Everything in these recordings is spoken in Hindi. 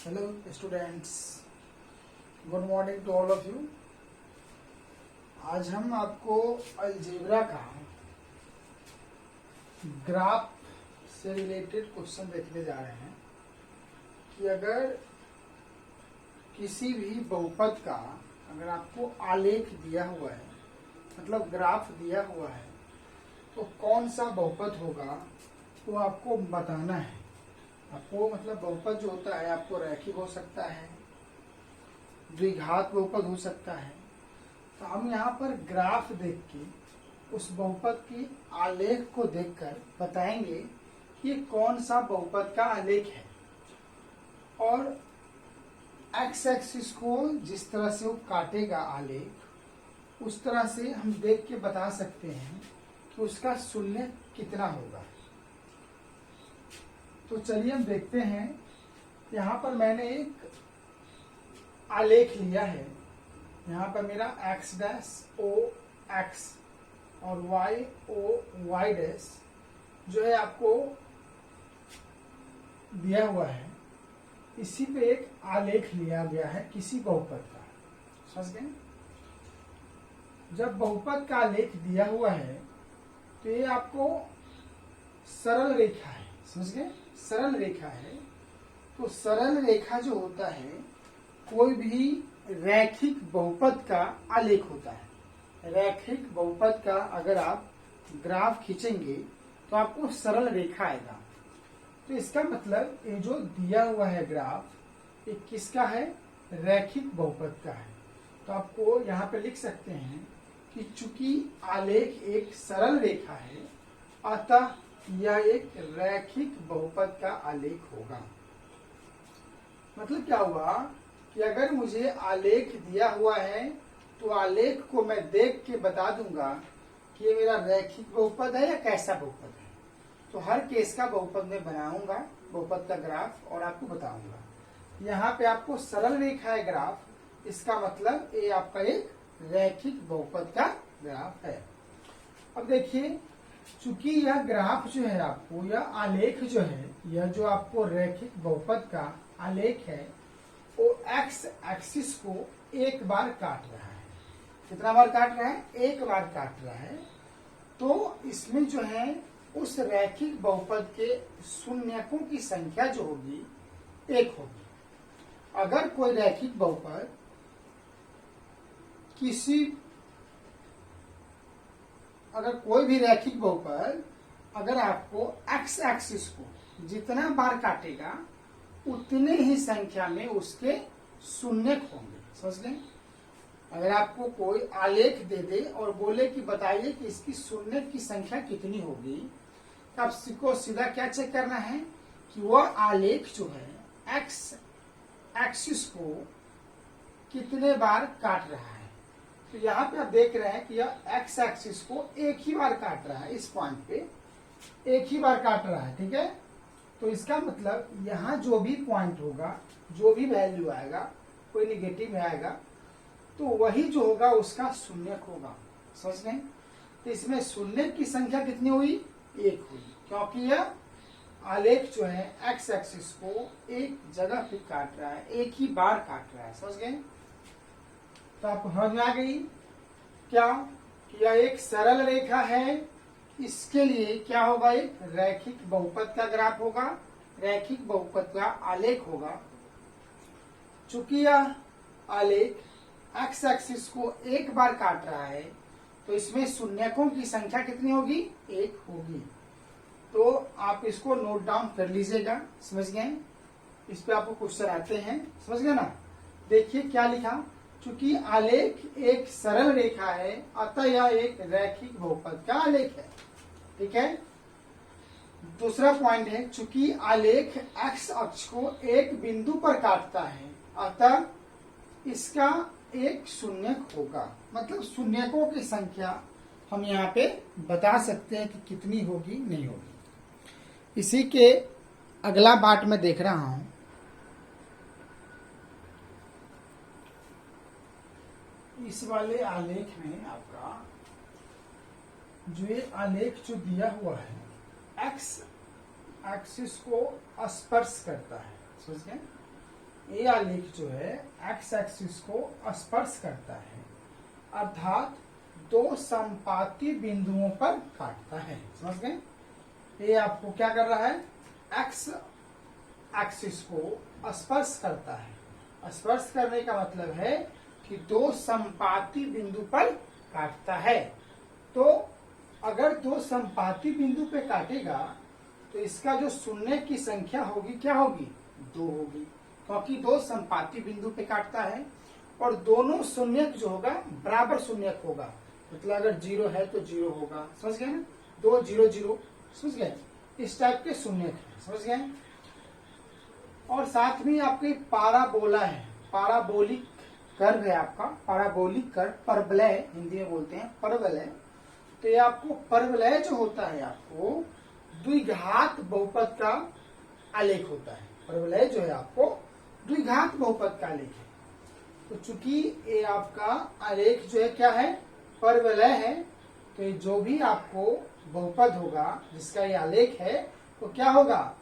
Hello students, good morning to all of you. आज हम आपको अलजेब्रा का ग्राफ से रिलेटेड क्वेश्चन देखने जा रहे हैं कि अगर किसी भी बहुपद का अगर आपको आलेख दिया हुआ है, मतलब ग्राफ दिया हुआ है, तो कौन सा बहुपद होगा वो आपको बताना है। आपको मतलब बहुपद जो होता है आपको रैखिक हो सकता है, द्विघात बहुपद हो सकता है। तो हम यहाँ पर ग्राफ देख के उस बहुपद की आलेख को देखकर बताएंगे कि ये कौन सा बहुपद का आलेख है। और एक्स एक्सिस को जिस तरह से वो काटेगा आलेख, उस तरह से हम देख के बता सकते हैं कि उसका शून्य कितना होगा। तो चलिए हम देखते हैं। यहाँ पर मैंने एक आलेख लिया है। यहाँ पर मेरा x डैश ओ एक्स और y ओ वाई डैश जो है आपको दिया हुआ है। इसी पे एक आलेख लिया गया है किसी बहुपद का। समझ गए? जब बहुपद का आलेख दिया हुआ है तो ये आपको सरल रेखा है। समझ गए? सरल रेखा है। तो सरल रेखा जो होता है कोई भी रैखिक बहुपद का आलेख होता है। रैखिक बहुपद का अगर आप ग्राफ खींचेंगे तो आपको सरल रेखा आएगा। तो इसका मतलब ये जो दिया हुआ है ग्राफ, ये किसका है? रैखिक बहुपद का है। तो आपको यहाँ पे लिख सकते हैं कि चूंकि आलेख एक सरल रेखा है, अतः यह एक रैखिक बहुपद का आलेख होगा। मतलब क्या हुआ कि अगर मुझे आलेख दिया हुआ है तो आलेख को मैं देख के बता दूंगा कि ये मेरा रैखिक बहुपद है या कैसा बहुपद है। तो हर केस का बहुपद मैं बनाऊंगा, बहुपद का ग्राफ, और आपको बताऊंगा। यहाँ पे आपको सरल रेखा है ग्राफ, इसका मतलब ये आपका एक रैखिक बहुपद का ग्राफ है। अब देखिए, चूंकि यह ग्राफ जो है आपको, यह आलेख जो है, यह जो आपको रैखिक बहुपद का आलेख है, वो एक्स एक्सिस को एक बार काट रहा है। कितना बार काट रहा है? एक बार काट रहा है। तो इसमें जो है उस रैखिक बहुपद के शून्यकों की संख्या जो होगी, एक होगी। अगर कोई रैखिक बहुपद अगर कोई भी रैखिक बहुपद अगर आपको एक्स एक्सिस को जितना बार काटेगा उतने ही संख्या में उसके शून्यक होंगे। समझ गए? अगर आपको कोई आलेख दे दे और बोले कि बताइए कि इसकी शून्यक की संख्या कितनी होगी, तो आपको सीधा क्या चेक करना है कि वह आलेख जो है एक्स एक्सिस को कितने बार काट रहा है। तो यहाँ पे आप देख रहे हैं कि यह एक्स एक्सिस को एक ही बार काट रहा है। इस पॉइंट पे एक ही बार काट रहा है। ठीक है? तो इसका मतलब यहाँ जो भी पॉइंट होगा, जो भी वैल्यू आएगा, कोई निगेटिव में आएगा, तो वही जो होगा उसका शून्यक होगा। समझ गए? तो इसमें शून्यक की संख्या कितनी हुई? एक हुई, क्योंकि यह आलेख जो है एक्स एक्सिस को एक जगह पे काट रहा है, एक ही बार काट रहा है। समझ गए? तो आपको समझ में आ गई क्या कि यह एक सरल रेखा है। इसके लिए क्या होगा? एक रैखिक बहुपद का ग्राफ होगा, रैखिक बहुपद का आलेख होगा। चूंकि यह आलेख एक्स एक्सिस को एक बार काट रहा है, तो इसमें शून्यकों की संख्या कितनी होगी? एक होगी। तो आप इसको नोट डाउन कर लीजिएगा। समझ गए? इस पे आपको क्वेश्चन आते हैं। समझ गए ना? देखिए क्या लिखा। चूंकि आलेख एक सरल रेखा है, अतः यह एक रैखिक बहुपद का आलेख है। ठीक है? दूसरा पॉइंट है, चूंकि आलेख एक्स अक्ष को एक बिंदु पर काटता है, अतः इसका एक शून्यक होगा। मतलब शून्यकों की संख्या हम यहाँ पे बता सकते हैं कि कितनी होगी, नहीं होगी। इसी के अगला पार्ट में देख रहा हूं। इस वाले आलेख में आपका जो ये आलेख जो दिया हुआ है एक्स एक्सिस को स्पर्श करता है। समझ गए? ये आलेख जो है एक्स एक्सिस को स्पर्श करता है, अर्थात दो संपाती बिंदुओं पर काटता है। समझ गए? ये आपको क्या कर रहा है, एक्स एक्सिस को स्पर्श करता है। स्पर्श करने का मतलब है कि दो संपाती बिंदु पर काटता है। तो अगर दो संपाती बिंदु पे काटेगा तो इसका जो शून्य की संख्या होगी क्या होगी, 2 होगी, क्योंकि दो संपाती बिंदु पे काटता है और दोनों शून्यक जो होगा बराबर शून्यक होगा। मतलब अगर 0 है तो 0 होगा। समझ गए ना, 2 0 0, समझ गए, इस टाइप के शून्यक है। समझ गए? और साथ में आपके पाराबोला है, पाराबोलिक कर्व है आपका, पाराबोलिक कर्व, परवलय हिंदी में बोलते हैं, परवलय। तो ये आपको परवलय जो होता है आपको द्विघात बहुपद का आलेख होता है। परवलय जो है आपको द्विघात बहुपद का आलेख है। तो चूंकि ये आपका आलेख जो है क्या है, परवलय है, तो ये जो भी आपको बहुपद होगा जिसका ये आलेख है तो क्या होगा,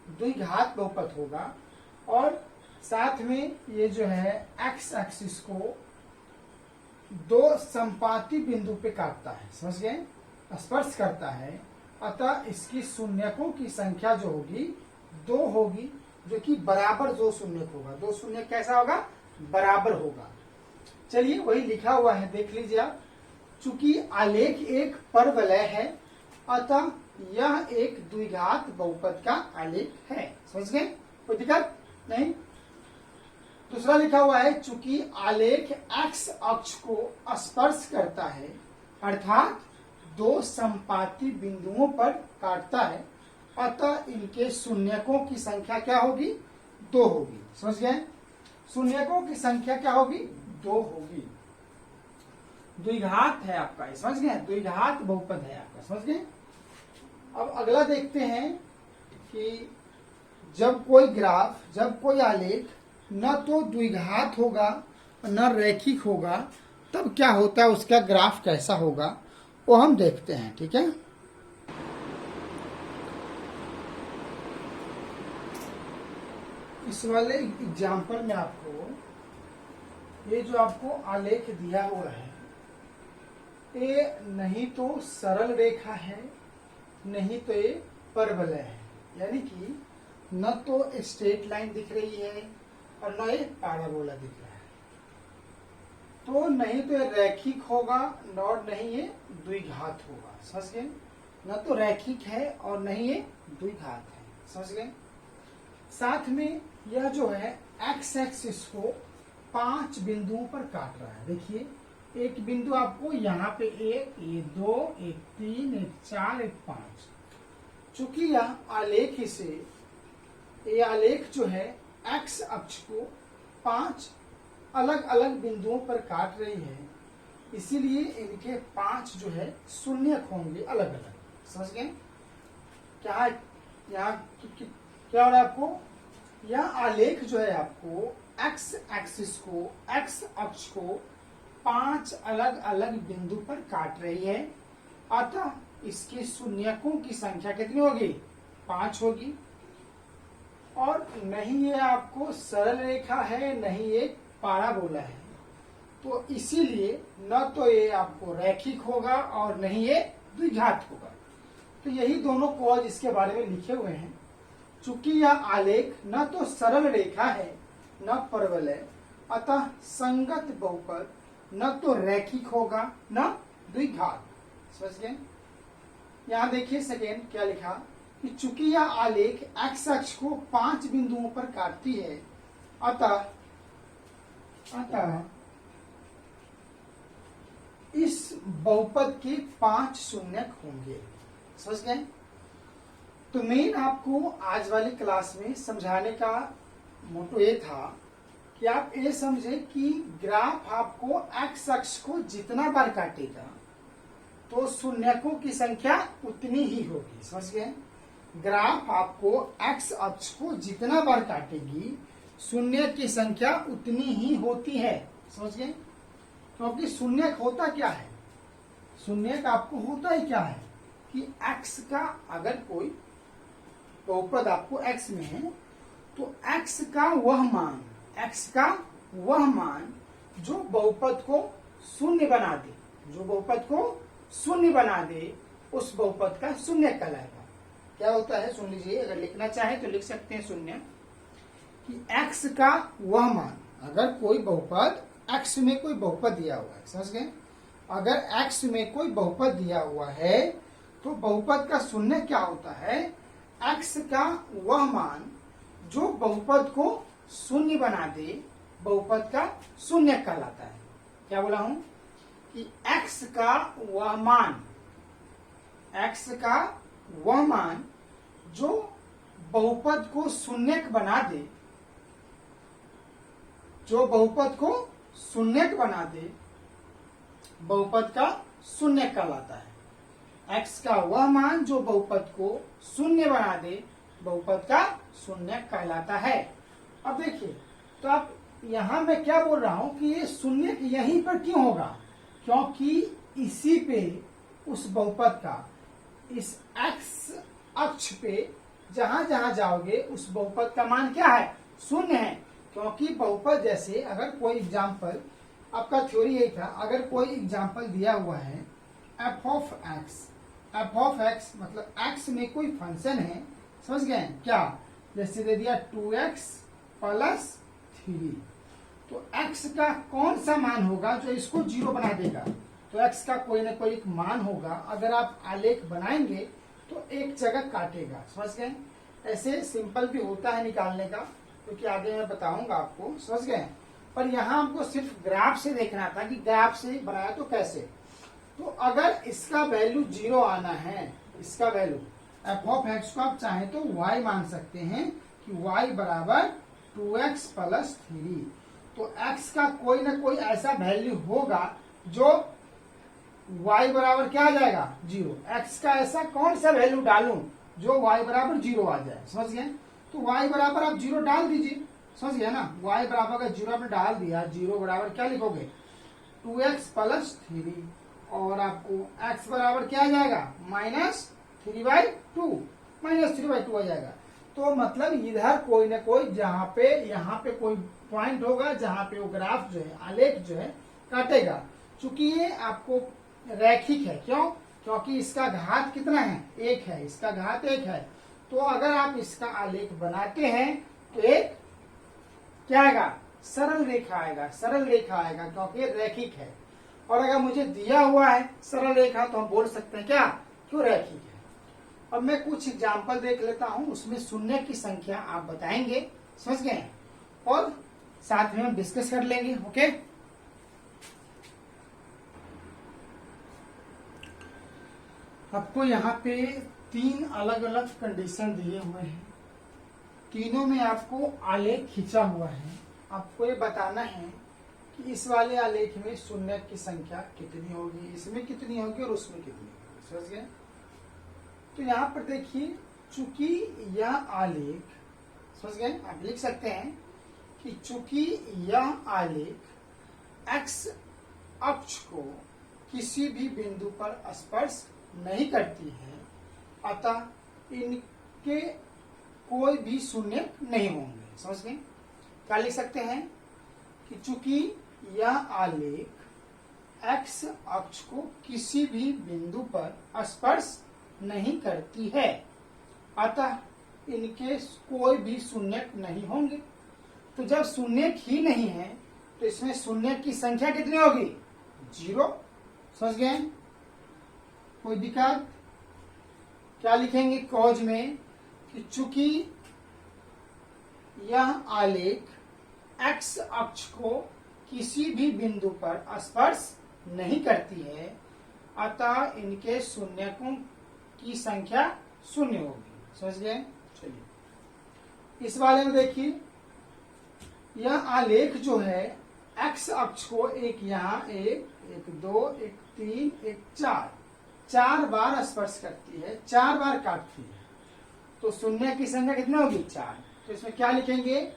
द्विघात बहुपद होगा। और साथ में ये जो है एक्स एक्सिस को दो संपाती बिंदु पे काटता है। समझ गए? स्पर्श करता है, अतः इसकी शून्यकों की संख्या जो होगी 2 होगी, जो कि बराबर 2 शून्यक होगा। 2 शून्यक कैसा होगा, बराबर होगा। चलिए वही लिखा हुआ है, देख लीजिए आप। चूंकि आलेख एक परवलय है अतः यह एक द्विघात बहुपद का आलेख है। समझ गए? कोई दिक्कत नहीं। दूसरा लिखा हुआ है, चूंकि आलेख एक्स अक्ष को स्पर्श करता है, अर्थात दो संपाती बिंदुओं पर काटता है, अतः इनके शून्यकों की संख्या क्या होगी, 2 होगी। समझ गए? शून्यकों की संख्या क्या होगी, 2 होगी। द्विघात है आपका, समझ गए? द्विघात बहुपद है आपका। समझ गए? अब अगला देखते हैं कि जब कोई ग्राफ, जब कोई आलेख न तो द्विघात होगा न रैखिक होगा, तब क्या होता है, उसका ग्राफ कैसा होगा वो हम देखते हैं। ठीक है? इस वाले एग्जाम्पल में आपको ये जो आपको आलेख दिया हुआ है, ये नहीं तो सरल रेखा है, नहीं तो ये परवलय है। यानी कि न तो स्ट्रेट लाइन दिख रही है और न ये पैराबोला दिख रहा है। तो नहीं तो ये रैखिक होगा और नहीं ये द्विघात होगा। समझ गए? न तो रैखिक है और नहीं ये द्विघात है। समझ गए? साथ में यह जो है एक्स एक्सिस को 5 बिंदुओं पर काट रहा है। देखिए, एक बिंदु आपको यहाँ पे 1, ये 2, एक 3, एक 4, एक 5। चूंकि यह आलेख ये आलेख जो है एक्स अक्ष को 5 अलग अलग बिंदुओं पर काट रही है, इसीलिए इनके 5 जो है शून्यक होंगे अलग अलग। समझ गए? क्या यहाँ क्या हो रहा है आपको, यह आलेख जो है आपको एक्स एक्सिस को, एक्स अक्ष को 5 अलग अलग बिंदु पर काट रही है, अतः इसके शून्यकों की संख्या कितनी होगी, 5 होगी। और नहीं ये आपको सरल रेखा है, नहीं ये पाराबोला है, तो इसीलिए न तो ये आपको रैखिक होगा और नहीं ये द्विघात होगा। तो यही दोनों कॉज इसके बारे में लिखे हुए हैं। चूंकि यह आलेख न तो सरल रेखा है न परवलय, अतः संगत बहुपद न तो रैखिक होगा न द्विघात। समझ गए? यहाँ देखिए सेकेंड क्या लिखा कि चूंकि यह आलेख एक्स अक्ष को 5 बिंदुओं पर काटती है, अतः इस बहुपद के 5 शून्यक होंगे। समझ गए? तो मेन आपको आज वाली क्लास में समझाने का मोटो ये था कि आप ये समझे कि ग्राफ आपको एक्स अक्ष को जितना बार काटेगा तो शून्यकों की संख्या उतनी ही होगी। समझ गए? ग्राफ आपको एक्स अक्ष को जितना बार काटेगी शून्य की संख्या उतनी ही होती है। समझ गए? क्योंकि शून्यक होता क्या है, शून्यक आपको होता ही क्या है कि एक्स का अगर कोई बहुपद आपको एक्स में है तो x का वह मान जो बहुपद को शून्य बना दे, उस बहुपद का शून्य कहलाएगा। क्या होता है सुन लीजिए, अगर लिखना चाहे तो लिख सकते हैं शून्य, कि x का वह मान, अगर कोई बहुपद x में कोई बहुपद दिया हुआ है, समझ गए, अगर x में कोई बहुपद दिया हुआ है तो बहुपद का शून्य क्या होता है, x का वह मान जो बहुपद को शून्य बना दे, बहुपद का शून्य कहलाता है। क्या बोला हूं कि x का वह मान जो बहुपद को शून्य बना दे, बहुपद का शून्य कहलाता है। x का वह मान जो बहुपद को शून्य बना दे, बहुपद का शून्य कहलाता है। अब देखिए, तो आप यहां मैं क्या बोल रहा हूं कि ये शून्य यहीं पर क्यों होगा, क्योंकि इसी पे उस बहुपद का, इस x अक्ष पे जहां जहां जाओगे उस बहुपद का मान क्या है, शून्य है। क्योंकि बहुपद जैसे अगर कोई एग्जाम्पल, आपका थ्योरी यही था, अगर कोई एग्जाम्पल दिया हुआ है f ऑफ x मतलब x में कोई फंक्शन है, समझ गए क्या, जैसे दे दिया 2x प्लस 3, तो x का कौन सा मान होगा जो इसको 0 बना देगा, तो x का कोई ना कोई एक मान होगा। अगर आप आलेख बनाएंगे तो एक जगह काटेगा, समझ गए। ऐसे सिंपल भी होता है निकालने का, क्योंकि आगे मैं बताऊंगा आपको, समझ गए। पर यहाँ हमको सिर्फ ग्राफ से देखना था कि ग्राफ से बनाया तो कैसे। तो अगर इसका वैल्यू 0 आना है, इसका वैल्यू f ऑफ x को आप चाहे तो y मान सकते हैं कि y बराबर 2x प्लस 3, तो x का कोई ना कोई ऐसा वैल्यू होगा जो y बराबर क्या आ जाएगा, 0। x का ऐसा कौन सा वैल्यू डालूं जो y बराबर 0 आ जाए, समझ गए। तो y बराबर आप 0 डाल दीजिए, समझ गया ना। y बराबर का 0 आपने डाल दिया, 0 बराबर क्या लिखोगे, 2x प्लस 3, और आपको x बराबर क्या आ जाएगा, -3/2, -3/2 आ जाएगा। तो मतलब इधर कोई ना कोई जहां पे, यहाँ पे कोई पॉइंट होगा जहां पे वो ग्राफ जो है, आलेख जो है काटेगा। चूंकि ये आपको रैखिक है, क्यों, क्योंकि इसका घात कितना है, 1 है, इसका घात 1 है। तो अगर आप इसका आलेख बनाते हैं तो एक क्या आएगा, सरल रेखा आएगा, क्योंकि रैखिक है। और अगर मुझे दिया हुआ है सरल रेखा तो हम बोल सकते हैं क्या, क्यों रैखिक है। अब मैं कुछ एग्जाम्पल देख लेता हूं, उसमें शून्य की संख्या आप बताएंगे, समझ गए, और साथ में हम डिस्कस कर लेंगे। ओके, आपको यहाँ पे 3 अलग अलग कंडीशन दिए हुए हैं, तीनों में आपको आलेख खींचा हुआ है। आपको ये बताना है कि इस वाले आलेख में शून्य की संख्या कितनी होगी, इसमें कितनी होगी और उसमें कितनी होगी, समझ गए। तो यहाँ पर देखिए, चूंकि यह आलेख, समझ गए, आप लिख सकते हैं कि चूंकि यह आलेख x अक्ष को किसी भी बिंदु पर स्पर्श नहीं करती है, अतः इनके कोई भी शून्य नहीं होंगे, समझ गए। क्या लिख सकते हैं कि चूंकि यह आलेख x अक्ष को किसी भी बिंदु पर स्पर्श नहीं करती है, अतः इनके कोई भी शून्य नहीं होंगे। तो जब शून्य ही नहीं है तो इसमें शून्य की संख्या कितनी होगी, 0, समझ गए। कोई दिक्कत, क्या लिखेंगे कॉज में कि चूंकि यह आलेख x अक्ष को किसी भी बिंदु पर स्पर्श नहीं करती है, अतः इनके शून्यकों की संख्या 0 होगी, समझ गए। चलिए इस वाले में देखिए, यह आलेख जो है x अक्ष को एक यहाँ 1, 2, 3, 4, 4 बार स्पर्श करती है, 4 बार काटती है, तो शून्य की संख्या कितनी होगी, 4। तो इसमें क्या लिखेंगे,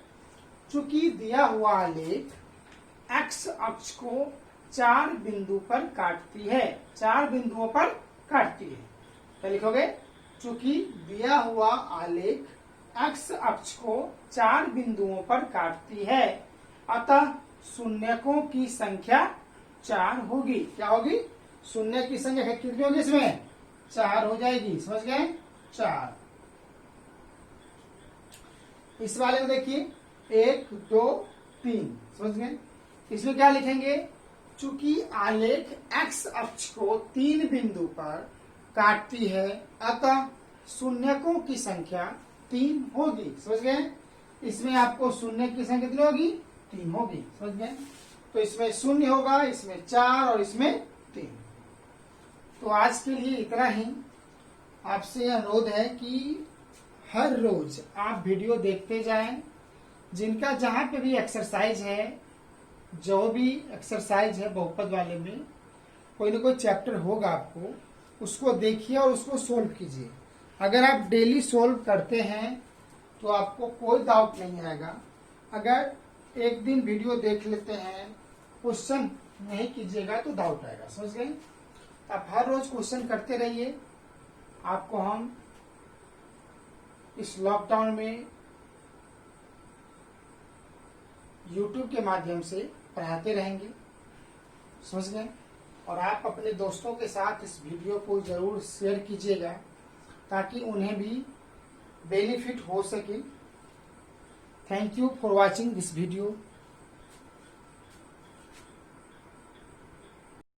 चूंकि दिया हुआ आलेख x अक्ष को 4 बिंदु पर काटती है, 4 बिंदुओं पर काटती है। क्या लिखोगे, चूंकि दिया हुआ आलेख एक्स अक्ष को 4 बिंदुओं पर काटती है, अतः शून्यकों की संख्या 4 होगी। क्या होगी? शून्य की संख्या कितनी होगी? इसमें 4 हो जाएगी। समझ गए? 4। इस वाले में देखिए 1 2 3। समझ गए? इसमें क्या लिखेंगे? चूंकि आलेख एक्स अक्ष को 3 बिंदु पर काटती है, अतः शून्यकों की संख्या 3 होगी। समझ गए? इसमें आपको शून्य की संख्या कितनी होगी? 3 होगी। समझ गए? तो इसमें 0 होगा, इसमें 4 और इसमें 3। तो आज के लिए इतना ही। आपसे अनुरोध है कि हर रोज आप वीडियो देखते जाएं। जिनका जहां पे भी एक्सरसाइज है, जो भी एक्सरसाइज है बहुपद वाले में कोई ना कोई चैप्टर होगा, आपको उसको देखिए और उसको सोल्व कीजिए। अगर आप डेली सोल्व करते हैं तो आपको कोई डाउट नहीं आएगा। अगर एक दिन वीडियो देख लेते हैं, क्वेश्चन नहीं कीजिएगा तो डाउट आएगा। समझ गए? आप हर रोज क्वेश्चन करते रहिए। आपको हम इस लॉकडाउन में YouTube के माध्यम से पढ़ाते रहेंगे। समझ गए? और आप अपने दोस्तों के साथ इस वीडियो को जरूर शेयर कीजिएगा ताकि उन्हें भी बेनिफिट हो सके। Thank you for watching this video.